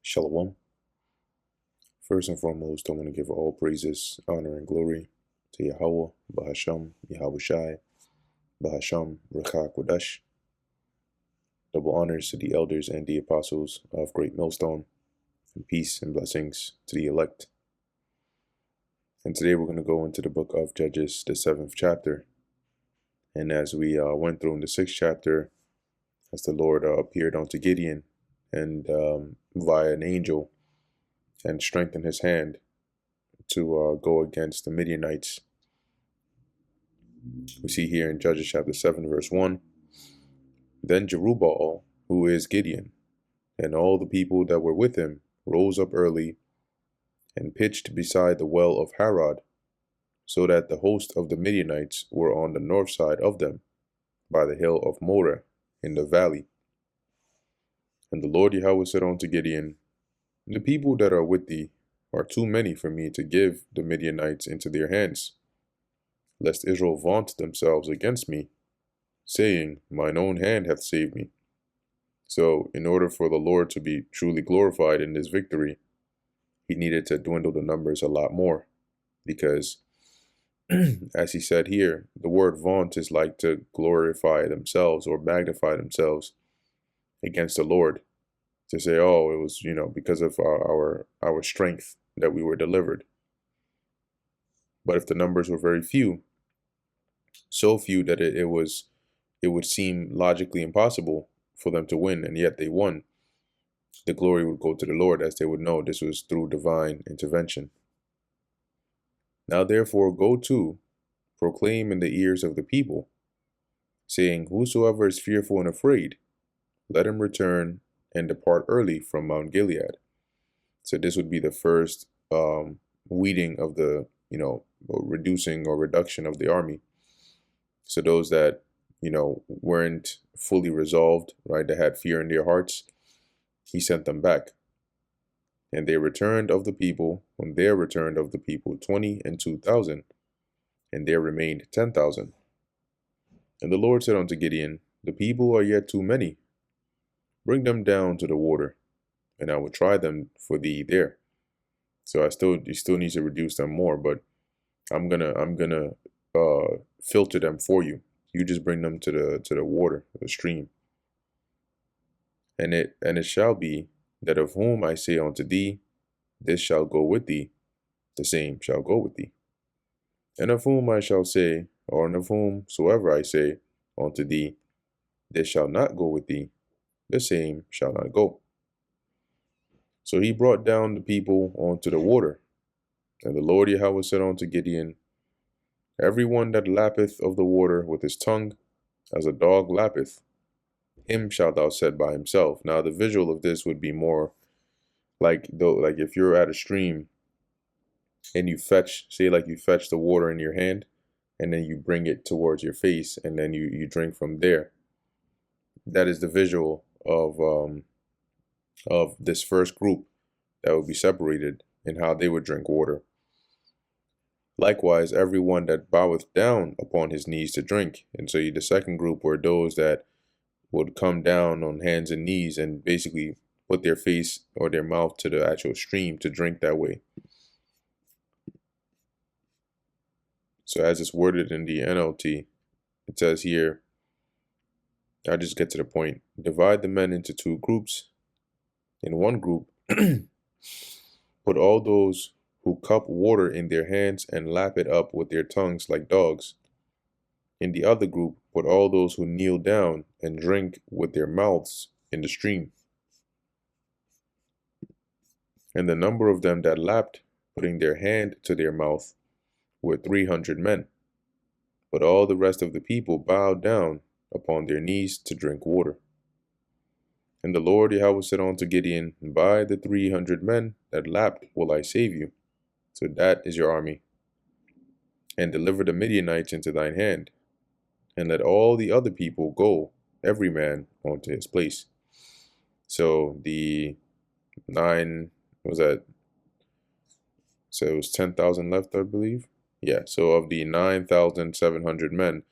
Shalom. First and foremost, I want to give all praises, honor, and glory to Yahweh, Bahasham, Yahweh Shai, Bahasham, Ruach Kodesh. Double honors to the elders and the apostles of Great Millstone, and peace and blessings to the elect. And today we're going to go into the book of Judges, the 7th chapter. And as we went through in the 6th chapter, as the Lord appeared unto Gideon and via an angel, and strengthened his hand to go against the Midianites. We see here in Judges chapter 7, verse 1, Then Jerubbaal, who is Gideon, and all the people that were with him, rose up early and pitched beside the well of Harod, so that the host of the Midianites were on the north side of them, by the hill of Moreh, in the valley. And the Lord Yahweh said unto Gideon, The people that are with thee are too many for me to give the Midianites into their hands, lest Israel vaunt themselves against me, saying, Mine own hand hath saved me. So, in order for the Lord to be truly glorified in this victory, he needed to dwindle the numbers a lot more, because, as he said here, the word vaunt is like to glorify themselves or magnify themselves against the Lord, to say, oh, it was, because of our strength that we were delivered. But if the numbers were very few, so few that it would seem logically impossible for them to win, and yet they won, the glory would go to the Lord, as they would know this was through divine intervention. Now therefore go to, proclaim in the ears of the people, saying, Whosoever is fearful and afraid, let him return and depart early from Mount Gilead. So this would be the first weeding of the, reducing or reduction of the army. So those that, weren't fully resolved, right, that had fear in their hearts, he sent them back. And they returned of the people, when there returned of the people 20 and 2,000, and there remained 10,000. And the Lord said unto Gideon, The people are yet too many. Bring them down to the water, and I will try them for thee there. So you still need to reduce them more, but I'm gonna filter them for you. You just bring them to the water, the stream. And it shall be that of whom I say unto thee, this shall go with thee, the same shall go with thee. And of whom I shall say, or of whomsoever I say unto thee, this shall not go with thee, the same shall not go. So he brought down the people onto the water. And the Lord Yahweh said unto Gideon, Every one that lappeth of the water with his tongue, as a dog lappeth, him shalt thou set by himself. Now the visual of this would be more like if you're at a stream and you fetch the water in your hand, and then you bring it towards your face, and then you drink from there. That is the visual of this first group that would be separated, and how they would drink water. Likewise, everyone that boweth down upon his knees to drink. And so the second group were those that would come down on hands and knees and basically put their face or their mouth to the actual stream to drink that way. So as it's worded in the NLT, it says here, I'll just get to the point. Divide the men into two groups. In one group, put all those who cup water in their hands and lap it up with their tongues like dogs. In the other group, put all those who kneel down and drink with their mouths in the stream. And the number of them that lapped, putting their hand to their mouth, were 300 men. But all the rest of the people bowed down upon their knees to drink water. And the Lord Yahweh said unto Gideon, By the 300 men that lapped will I save you. So that is your army. And deliver the Midianites into thine hand. And let all the other people go, every man onto his place. So the 9, was that? So it was 10,000 left, I believe. Yeah, so of the 9,700 men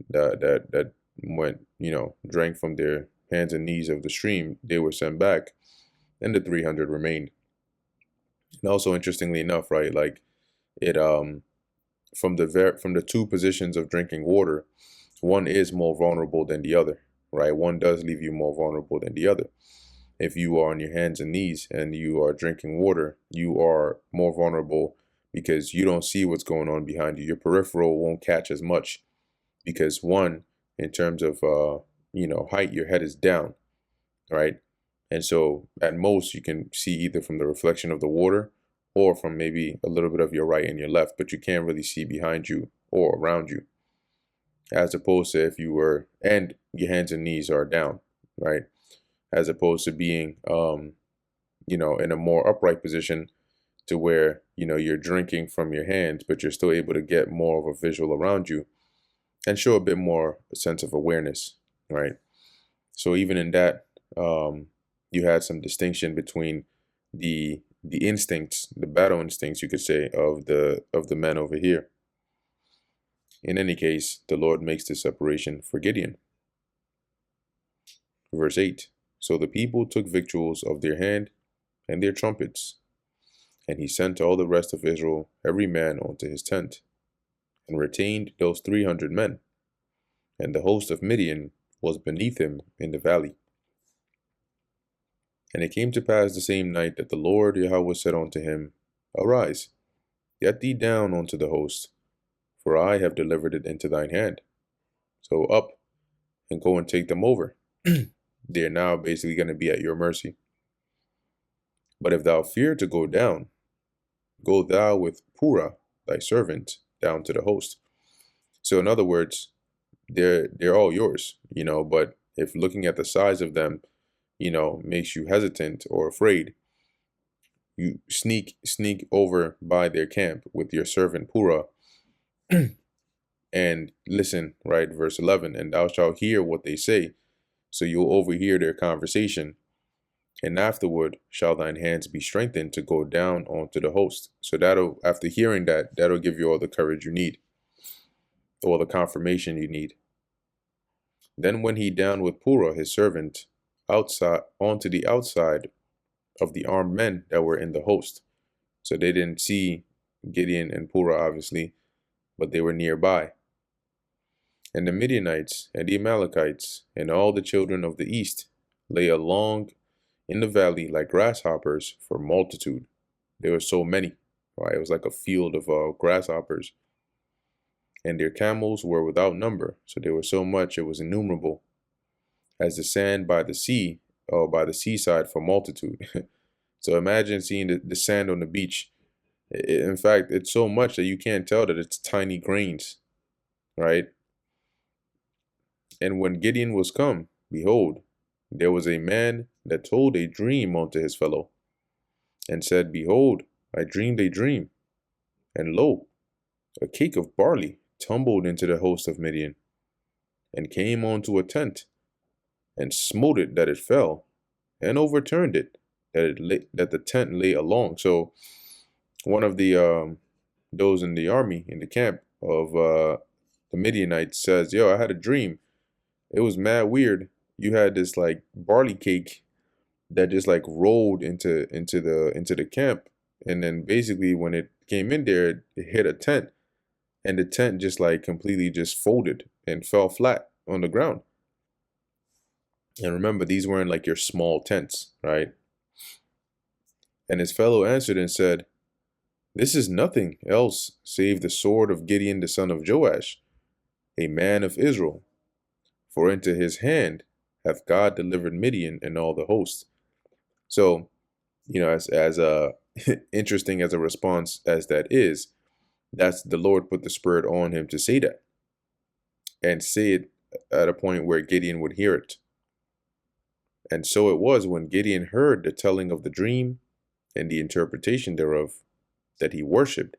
that went, drank from their hands and knees of the stream, they were sent back. and the 300 remained. And also, interestingly enough, right, like it from the two positions of drinking water, one is more vulnerable than the other, right? One does leave you more vulnerable than the other. If you are on your hands and knees and you are drinking water, you are more vulnerable because you don't see what's going on behind you. Your peripheral won't catch as much because one, in terms of height, your head is down, right? And so at most you can see either from the reflection of the water or from maybe a little bit of your right and your left, but you can't really see behind you or around you. As opposed to if you were, and your hands and knees are down, right? As opposed to being, in a more upright position to where, you're drinking from your hands, but you're still able to get more of a visual around you and show a bit more sense of awareness, right? So even in that, you had some distinction between the instincts, the battle instincts, you could say, of the men over here. In any case, the Lord makes this separation for Gideon. Verse 8. So the people took victuals of their hand and their trumpets, and he sent all the rest of Israel, every man unto his tent, and retained those 300 men, and the host of Midian was beneath him in the valley. And it came to pass the same night that the Lord Yahweh said unto him, Arise, get thee down unto the host, for I have delivered it into thine hand. So up and go and take them over. They're now basically going to be at your mercy. But if thou fear to go down, go thou with Purah, thy servant, down to the host. So in other words, they're all yours, but if looking at the size of them, makes you hesitant or afraid, you sneak over by their camp with your servant Purah and listen, right? Verse 11, and thou shalt hear what they say. So you'll overhear their conversation. And afterward shall thine hands be strengthened to go down onto the host. So after hearing that, that'll give you all the courage you need, all the confirmation you need. Then went he down with Purah his servant outside onto the outside of the armed men that were in the host. So they didn't see Gideon and Purah, obviously, but they were nearby. And the Midianites and the Amalekites and all the children of the east lay along in the valley like grasshoppers for multitude. There were so many, right? It was like a field of grasshoppers. And their camels were without number. So there were so much, it was innumerable, as the sand by the sea, or by the seaside for multitude. So imagine seeing the sand on the beach. In fact, it's so much that you can't tell that it's tiny grains, right? And when Gideon was come, behold, there was a man that told a dream unto his fellow, and said, Behold, I dreamed a dream, and lo, a cake of barley tumbled into the host of Midian, and came unto a tent, and smote it that it fell, and overturned it, that the tent lay along. So one of the those in the army, in the camp of the Midianites says, Yo, I had a dream. It was mad weird. You had this like barley cake that just like rolled into the camp, and then basically when it came in there, it hit a tent, and the tent just like completely just folded and fell flat on the ground. And remember, these weren't like your small tents, right? And his fellow answered and said, This is nothing else save the sword of Gideon the son of Joash, a man of Israel. For into his hand hath God delivered Midian and all the host. So, as interesting as a response as that is, that's the Lord put the spirit on him to say that, and say it at a point where Gideon would hear it. And so it was when Gideon heard the telling of the dream and the interpretation thereof, that he worshipped,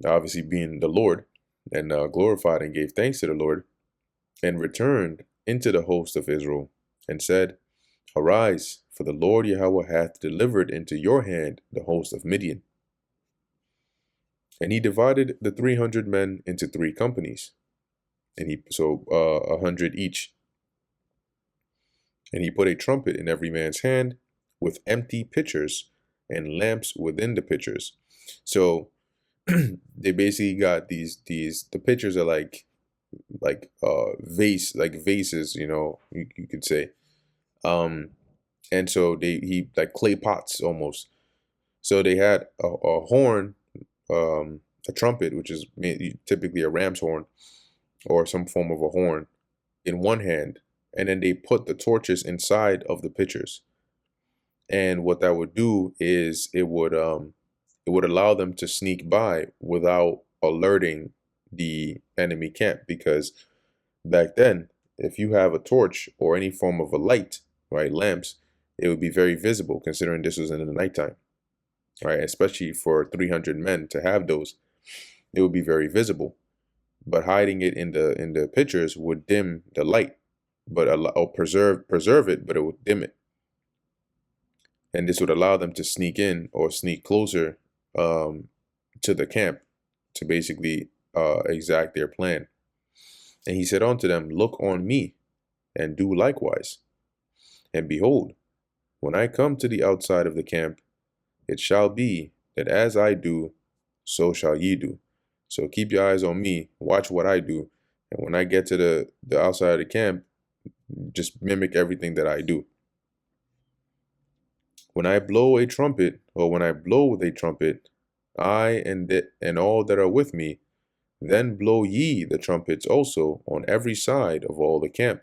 obviously being the Lord, and glorified and gave thanks to the Lord, and returned into the host of Israel, and said, Arise, for the Lord Yahweh hath delivered into your hand the host of Midian. And he divided the 300 men into 3 companies, and 100 each. And he put a trumpet in every man's hand with empty pitchers and lamps within the pitchers. So they basically got the pitchers are like vases, you could say. Um and so he like clay pots almost. So they had a horn, a trumpet, which is typically a ram's horn or some form of a horn, in one hand, and then they put the torches inside of the pitchers. And what that would do is it would allow them to sneak by without alerting the enemy camp, because back then, if you have a torch or any form of a light, right, lamps, it would be very visible considering this was in the nighttime, right? Especially for 300 men to have those, it would be very visible. But hiding it in the pictures would dim the light, but or preserve it, but it would dim it. And this would allow them to sneak in or sneak closer to the camp to basically exact their plan. And he said unto them, Look on me, and do likewise. And behold, when I come to the outside of the camp, it shall be that as I do, so shall ye do. So keep your eyes on me, watch what I do, and when I get to the outside of the camp, just mimic everything that I do. When I blow a trumpet, or when I blow with a trumpet, I and all that are with me, then blow ye the trumpets also on every side of all the camp,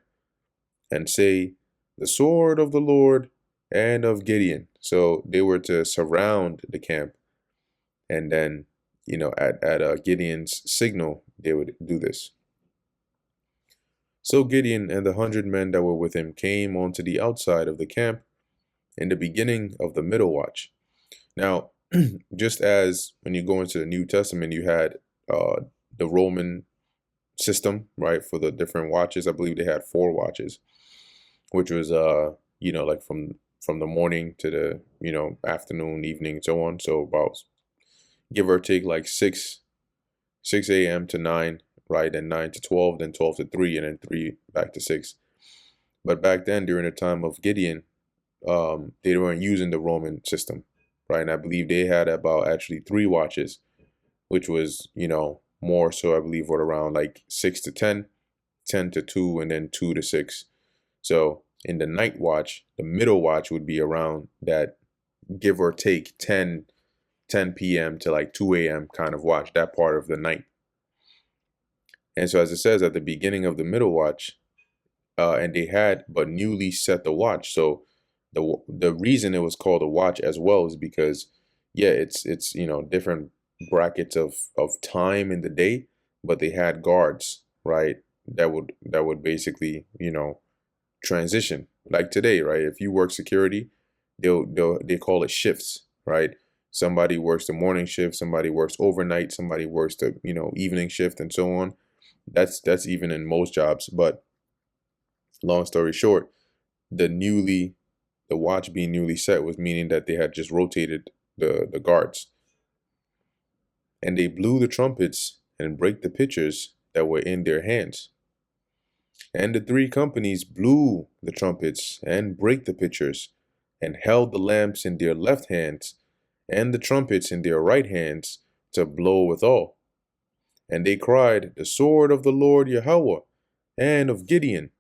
and say, The sword of the Lord and of Gideon. So they were to surround the camp, and then, at Gideon's signal, they would do this. So Gideon and the 100 men that were with him came onto the outside of the camp in the beginning of the middle watch. Now, just as when you go into the New Testament, you had the Roman system, right, for the different watches. I believe they had 4 watches, which was like from the morning to the afternoon, evening, and so on. So about, give or take, like 6 a.m. to 9, right, and 9 to 12, then 12 to 3, and then 3 back to 6. But back then, during the time of Gideon, they weren't using the Roman system, right? And I believe they had about actually 3 watches, which was, more so, I believe, what, around like 6 to 10, 10 to 2, and then 2 to 6. So in the night watch, the middle watch would be around that, give or take 10 p.m. to like 2 a.m. kind of watch, that part of the night. And so as it says at the beginning of the middle watch, and they had but newly set the watch. So the reason it was called a watch as well is because, yeah, it's different brackets of time in the day, but they had guards, right, that would basically transition, like today, right? If you work security, they call it shifts, right? Somebody works the morning shift, somebody works overnight, somebody works the evening shift, and so on. That's even in most jobs. But long story short, the watch being newly set was meaning that they had just rotated the guards. And they blew the trumpets and brake the pitchers that were in their hands. And the 3 companies blew the trumpets and brake the pitchers, and held the lamps in their left hands, and the trumpets in their right hands, to blow withal. And they cried, The sword of the Lord Yahweh and of Gideon.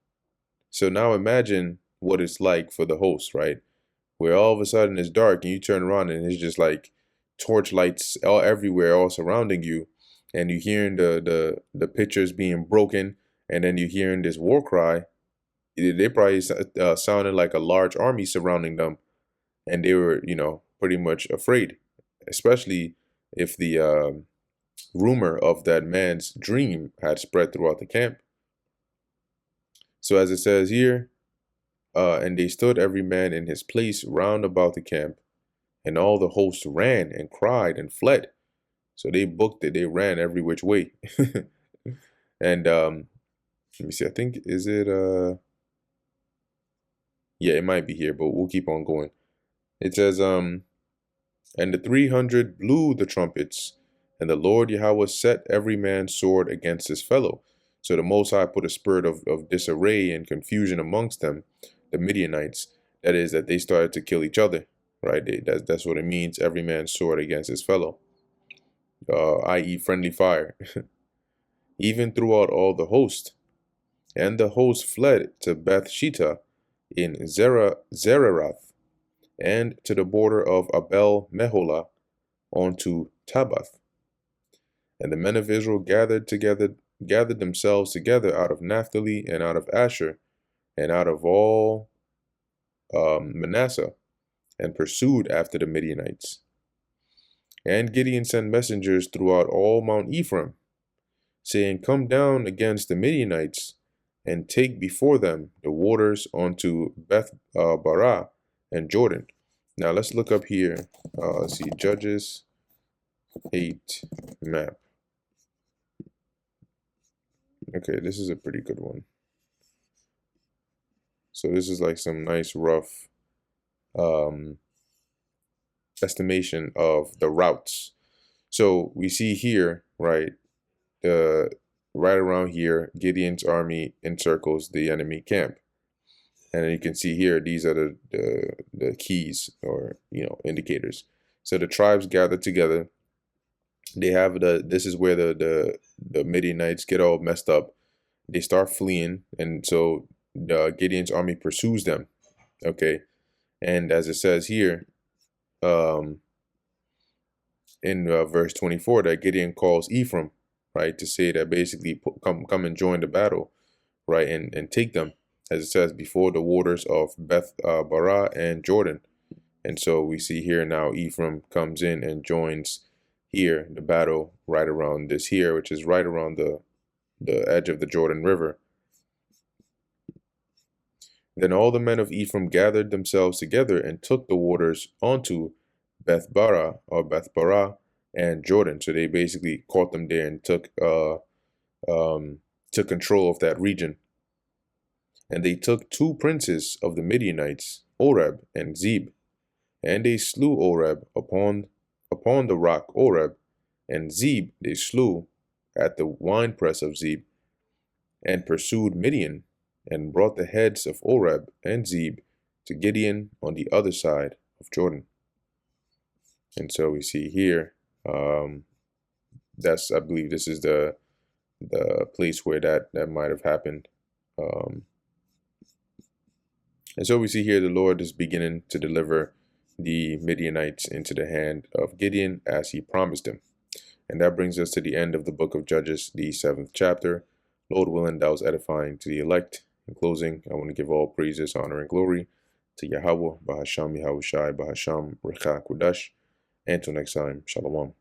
So now imagine what it's like for the host, right? Where all of a sudden it's dark and you turn around and it's just like torch lights all everywhere, all surrounding you, and you hearing the pitchers being broken, and then you hearing this war cry. They probably sounded like a large army surrounding them, and they were pretty much afraid, especially if the rumor of that man's dream had spread throughout the camp. So as it says here, and they stood every man in his place round about the camp, and all the host ran and cried and fled. So they booked it. They ran every which way. And let me see. I think, is it yeah, it might be here, but we'll keep on going. It says, and the 300 blew the trumpets, and the Lord Yahweh set every man's sword against his fellow. So the Most High put a spirit of disarray and confusion amongst them, the Midianites. That is, that they started to kill each other, right? That's what it means. Every man's sword against his fellow, i.e., friendly fire. Even throughout all the host, and the host fled to Beth Shittah in Zererath, and to the border of Abel Meholah, onto Tabbath. And the men of Israel gathered themselves together out of Naphtali and out of Asher and out of all Manasseh, and pursued after the Midianites. And Gideon sent messengers throughout all Mount Ephraim, saying, Come down against the Midianites, and take before them the waters onto Beth Barah and Jordan. Now let's look up here. Let's see, Judges 8 map. Okay, this is a pretty good one. So this is like some nice rough estimation of the routes. So we see here, right, right around here, Gideon's army encircles the enemy camp. And you can see here, these are the keys, or indicators. So the tribes gather together. They have this is where the Midianites get all messed up. They start fleeing, and so Gideon's army pursues them. Okay, and as it says here, in verse 24, that Gideon calls Ephraim, right, to say that basically come and join the battle, right, and take them, as it says, before the waters of Beth Barah and Jordan. And so we see here now Ephraim comes in and joins here the battle right around this here, which is right around the edge of the Jordan River. Then all the men of Ephraim gathered themselves together and took the waters onto Beth Barah or Beth Barah and Jordan. So they basically caught them there and took control of that region. And they took 2 princes of the Midianites, Oreb and Zeb, and they slew Oreb upon the rock Oreb, and Zeb they slew at the winepress of Zeb, and pursued Midian, and brought the heads of Oreb and Zeb to Gideon on the other side of Jordan. And so we see here, I believe this is the place where that might have happened. And so we see here the Lord is beginning to deliver the Midianites into the hand of Gideon as he promised him. And that brings us to the end of the book of Judges, the 7th chapter. Lord willing, that was edifying to the elect. In closing, I want to give all praises, honor, and glory to Yahweh, Bahasham Yahushai, Bahasham Rechak Wadash. Until next time, Shalom.